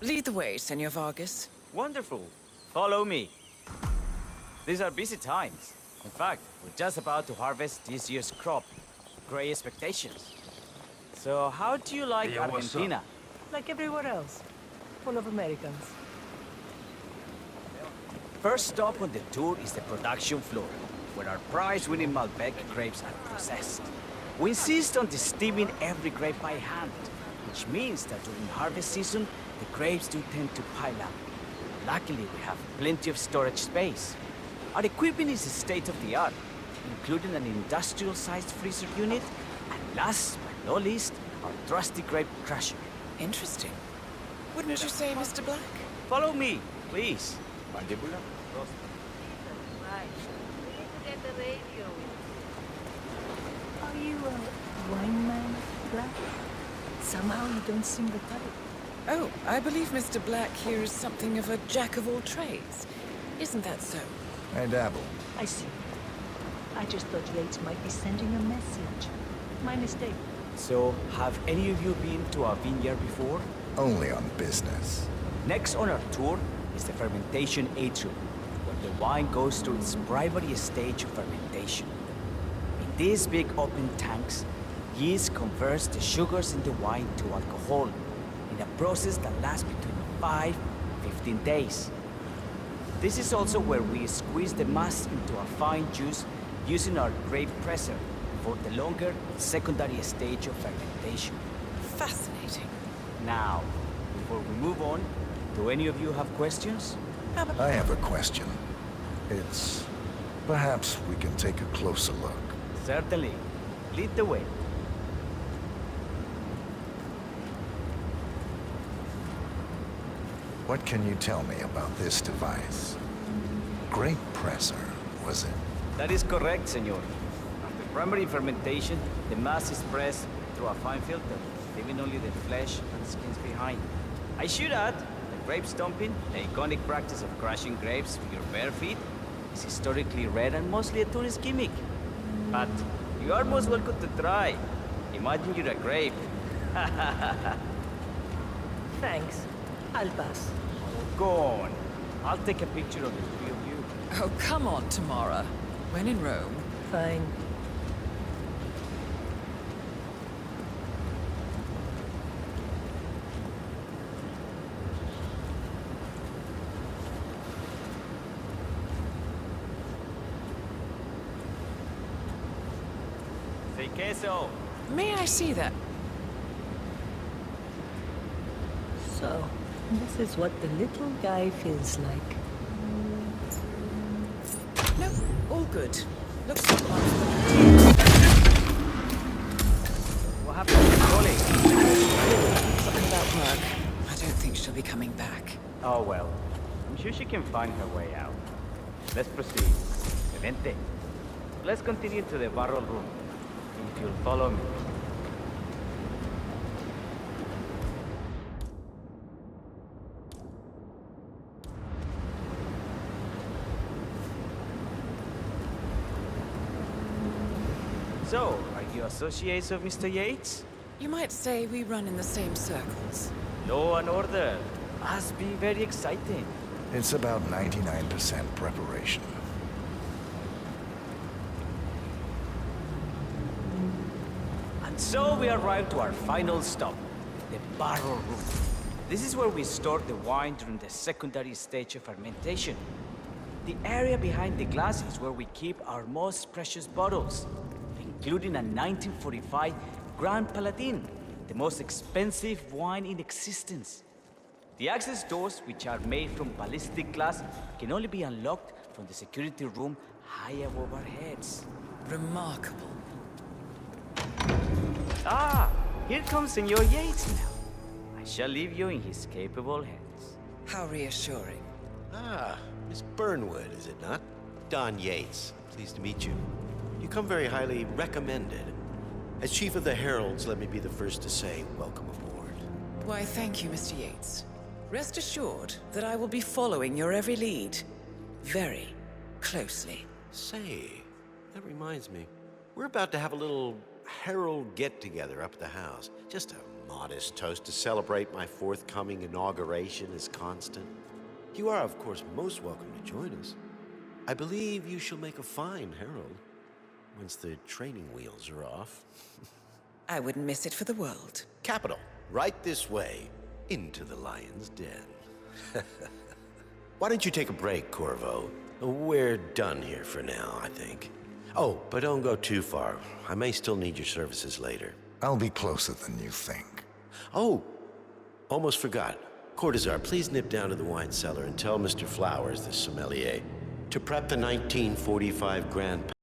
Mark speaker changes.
Speaker 1: Lead the way, Senor Vargas.
Speaker 2: Wonderful. Follow me. These are busy times. In fact, we're just about to harvest this year's crop. Great expectations. So, how do you like
Speaker 3: Yo, what's up?
Speaker 2: Argentina?
Speaker 4: Like everywhere else. Full of Americans.
Speaker 2: First stop on the tour is the production floor, where our prize-winning Malbec grapes are processed. We insist on steaming every grape by hand, which means that during harvest season, the grapes do tend to pile up. Luckily, we have plenty of storage space. Our equipment is state-of-the-art, including an industrial-sized freezer unit, and last but not least, our trusty grape crusher.
Speaker 1: Interesting. Wouldn't you say, Mr. Black?
Speaker 2: Follow me, please.
Speaker 3: Mandíbula?
Speaker 5: Right. We need to get the radio.
Speaker 4: Are you a wine man, Black? Somehow you don't seem the type.
Speaker 1: Oh, I believe Mr. Black here is something of a jack-of-all-trades. Isn't that so?
Speaker 6: I dabble.
Speaker 4: I see. I just thought Yates might be sending a message. My mistake.
Speaker 2: So, have any of you been to a vineyard before?
Speaker 6: Only on business.
Speaker 2: Next on our tour is the fermentation atrium, where the wine goes through its primary stage of fermentation. In these big open tanks, yeast converts the sugars in the wine to alcohol, in a process that lasts between 5 and 15 days. This is also where we squeeze the mass into a fine juice using our grape presser for the longer secondary stage of fermentation.
Speaker 1: Fascinating.
Speaker 2: Now, before we move on, do any of you have questions?
Speaker 6: I have a question. It's... perhaps we can take a closer look.
Speaker 2: Certainly. Lead the way.
Speaker 6: What can you tell me about this device? Grape presser, was it?
Speaker 2: That is correct, senor. After primary fermentation, the mass is pressed through a fine filter, leaving only the flesh and skins behind. I should add that grape stomping, the iconic practice of crushing grapes with your bare feet, is historically rare and mostly a tourist gimmick. But you are most welcome to try. Imagine you're a grape.
Speaker 4: Thanks. I'll pass.
Speaker 2: Go on. I'll take a picture of the three of you.
Speaker 1: Oh, come on, Tamara. When in Rome.
Speaker 4: Fine.
Speaker 2: Say queso.
Speaker 1: May I see that?
Speaker 4: So, this is what the little guy feels like.
Speaker 1: No, all good. Looks like one.
Speaker 2: What happened to Polly?
Speaker 1: Something about work. I don't think she'll be coming back.
Speaker 2: Oh well. I'm sure she can find her way out. Let's proceed. Vente. Let's continue to the barrel room. If you'll follow me. So, are you associates of Mr. Yates?
Speaker 1: You might say we run in the same circles.
Speaker 2: Law and order. Must be very exciting.
Speaker 6: It's about 99% preparation.
Speaker 2: And so we arrive to our final stop, the barrel room. This is where we store the wine during the secondary stage of fermentation. The area behind the glass is where we keep our most precious bottles, including a 1945 Grand Paladin, the most expensive wine in existence. The access doors, which are made from ballistic glass, can only be unlocked from the security room high above our heads.
Speaker 1: Remarkable.
Speaker 2: Ah, here comes Senor Yates now. I shall leave you in his capable hands.
Speaker 1: How reassuring.
Speaker 7: Ah, Miss Burnwood, is it not? Don Yates. Pleased to meet you. You come very highly recommended. As Chief of the Heralds, let me be the first to say welcome aboard.
Speaker 1: Why, thank you, Mr. Yates. Rest assured that I will be following your every lead. Very closely.
Speaker 7: Say, that reminds me. We're about to have a little Herald get-together up at the house. Just a modest toast to celebrate my forthcoming inauguration as constant. You are, of course, most welcome to join us. I believe you shall make a fine herald once the training wheels are off.
Speaker 1: I wouldn't miss it for the world.
Speaker 7: Capital. Right this way, into the lion's den. Why don't you take a break, Corvo? We're done here for now, I think. Oh, but don't go too far. I may still need your services later.
Speaker 6: I'll be closer than you think.
Speaker 7: Oh, almost forgot. Cortazar, please nip down to the wine cellar and tell Mr. Flowers, the sommelier, to prep the 1945 Grand